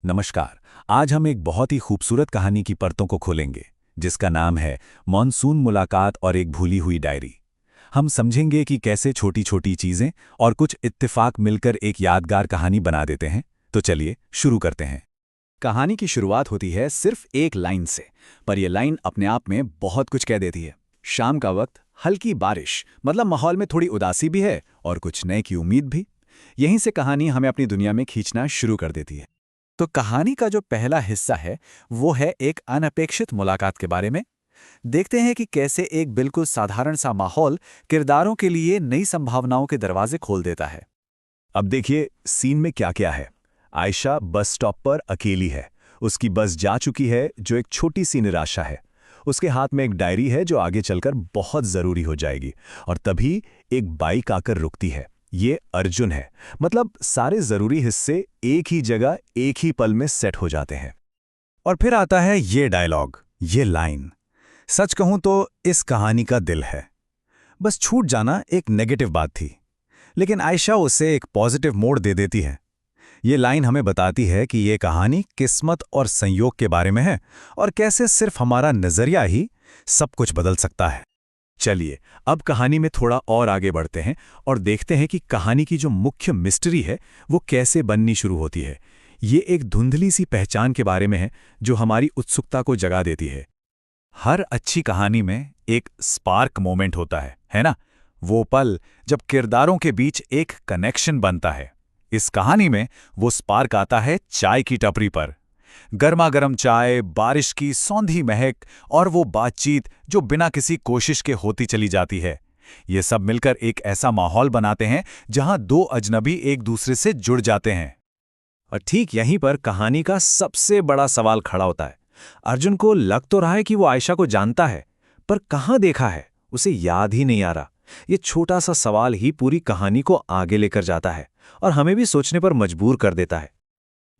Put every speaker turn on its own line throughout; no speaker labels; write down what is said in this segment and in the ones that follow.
नमस्कार। आज हम एक बहुत ही खूबसूरत कहानी की परतों को खोलेंगे, जिसका नाम है मॉनसून मुलाकात और एक भूली हुई डायरी। हम समझेंगे कि कैसे छोटी छोटी चीजें और कुछ इत्तेफाक मिलकर एक यादगार कहानी बना देते हैं। तो चलिए शुरू करते हैं।
कहानी की शुरुआत होती है सिर्फ एक लाइन से, पर यह लाइन अपने आप में बहुत कुछ कह देती है। शाम का वक्त, हल्की बारिश, मतलब माहौल में थोड़ी उदासी भी है और कुछ नए की उम्मीद भी। यहीं से कहानी हमें अपनी दुनिया में खींचना शुरू कर देती है। तो कहानी का जो पहला हिस्सा है वो है एक अनपेक्षित मुलाकात के बारे में। देखते हैं कि कैसे एक बिल्कुल साधारण सा माहौल किरदारों के लिए नई संभावनाओं के दरवाजे खोल देता है।
अब देखिए सीन में क्या क्या है। आयशा बस स्टॉप पर अकेली है। उसकी बस जा चुकी है, जो एक छोटी सी निराशा है। उसके हाथ में एक डायरी है जो आगे चलकर बहुत जरूरी हो जाएगी। और तभी एक बाइक आकर रुकती है। ये अर्जुन है। मतलब सारे जरूरी हिस्से एक ही जगह एक ही पल में सेट हो जाते हैं। और फिर आता है ये डायलॉग, ये लाइन। सच कहूं तो इस कहानी का दिल है। बस छूट जाना एक नेगेटिव बात थी, लेकिन आयशा उसे एक पॉजिटिव मोड़ दे देती है। ये लाइन हमें बताती है कि ये कहानी किस्मत और संयोग के बारे में है, और कैसे सिर्फ हमारा नजरिया ही सब कुछ बदल सकता है। चलिए अब कहानी में थोड़ा और आगे बढ़ते हैं और देखते हैं कि कहानी की जो मुख्य मिस्ट्री है वो कैसे बननी शुरू होती है। ये एक धुंधली सी पहचान के बारे में है जो हमारी उत्सुकता को जगा देती है। हर अच्छी कहानी में एक स्पार्क मोमेंट होता है ना? वो पल जब किरदारों के बीच एक कनेक्शन बनता है। इस कहानी में वो स्पार्क आता है चाय की टपरी पर। गर्मा गर्म चाय, बारिश की सौंधी महक और वो बातचीत जो बिना किसी कोशिश के होती चली जाती है। ये सब मिलकर एक ऐसा माहौल बनाते हैं जहां दो अजनबी एक दूसरे से जुड़ जाते हैं। और ठीक यहीं पर कहानी का सबसे बड़ा सवाल खड़ा होता है। अर्जुन को लग तो रहा है कि वो आयशा को जानता है, पर कहाँ देखा है उसे याद ही नहीं आ रहा। ये छोटा सा सवाल ही पूरी कहानी को आगे लेकर जाता है और हमें भी सोचने पर मजबूर कर देता है।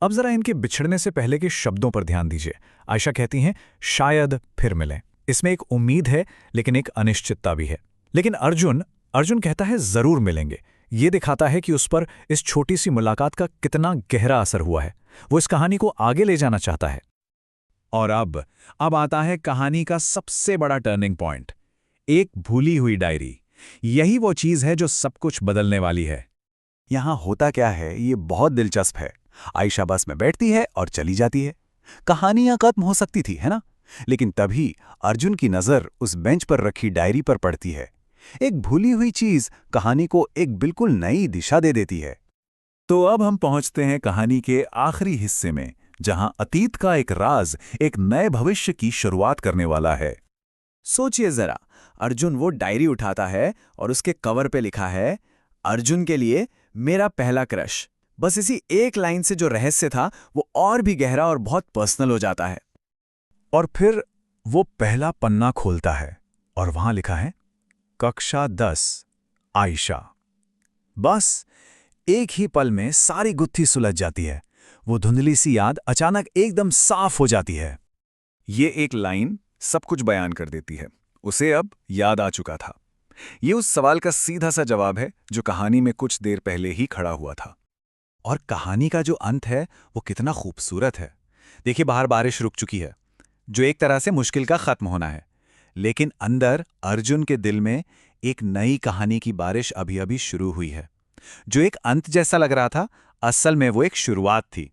अब जरा इनके बिछड़ने से पहले के शब्दों पर ध्यान दीजिए। आयशा कहती हैं, शायद फिर मिलें। इसमें एक उम्मीद है, लेकिन एक अनिश्चितता भी है। लेकिन अर्जुन अर्जुन कहता है जरूर मिलेंगे। ये दिखाता है कि उस पर इस छोटी सी मुलाकात का कितना गहरा असर हुआ है। वो इस कहानी को आगे ले जाना चाहता है। और अब आता है कहानी का सबसे बड़ा टर्निंग पॉइंट, एक भूली हुई डायरी। यही वो चीज है जो सब कुछ बदलने वाली है।
यहाँ होता क्या है ये बहुत दिलचस्प है। आयशा बस में बैठती है और चली जाती है। कहानी यहाँ खत्म हो सकती थी, है ना? लेकिन तभी अर्जुन की नज़र उस बेंच पर रखी डायरी पर पड़ती है। एक भूली हुई चीज कहानी को एक बिल्कुल नई दिशा दे देती है।
तो अब हम पहुंचते हैं कहानी के आखिरी हिस्से में, जहां अतीत का एक राज एक नए भविष्य की शुरुआत करने वाला है।
सोचिए जरा, अर्जुन वो डायरी उठाता है और उसके कवर पे लिखा है, अर्जुन के लिए मेरा पहला क्रश। बस इसी एक लाइन से जो रहस्य था वो और भी गहरा और बहुत पर्सनल हो जाता है।
और फिर वो पहला पन्ना खोलता है और वहां लिखा है, कक्षा 10, आयशा। बस एक ही पल में सारी गुत्थी सुलझ जाती है। वो धुंधली सी याद अचानक एकदम साफ हो जाती है।
ये एक लाइन सब कुछ बयान कर देती है। उसे अब याद आ चुका था। ये उस सवाल का सीधा सा जवाब है जो कहानी में कुछ देर पहले ही खड़ा हुआ था।
और कहानी का जो अंत है वो कितना खूबसूरत है। देखिए, बाहर बारिश रुक चुकी है, जो एक तरह से मुश्किल का खत्म होना है। लेकिन अंदर अर्जुन के दिल में एक नई कहानी की बारिश अभी अभी शुरू हुई है। जो एक अंत जैसा लग रहा था, असल में वो एक शुरुआत थी।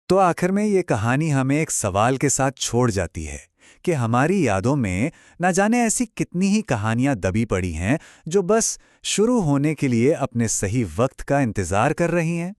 तो आखिर में ये कहानी हमें एक सवाल के साथ छोड़ जाती है कि हमारी यादों में न जाने ऐसी कितनी ही कहानियां दबी पड़ी हैं जो बस शुरू होने के लिए अपने सही वक्त का इंतजार कर रही हैं।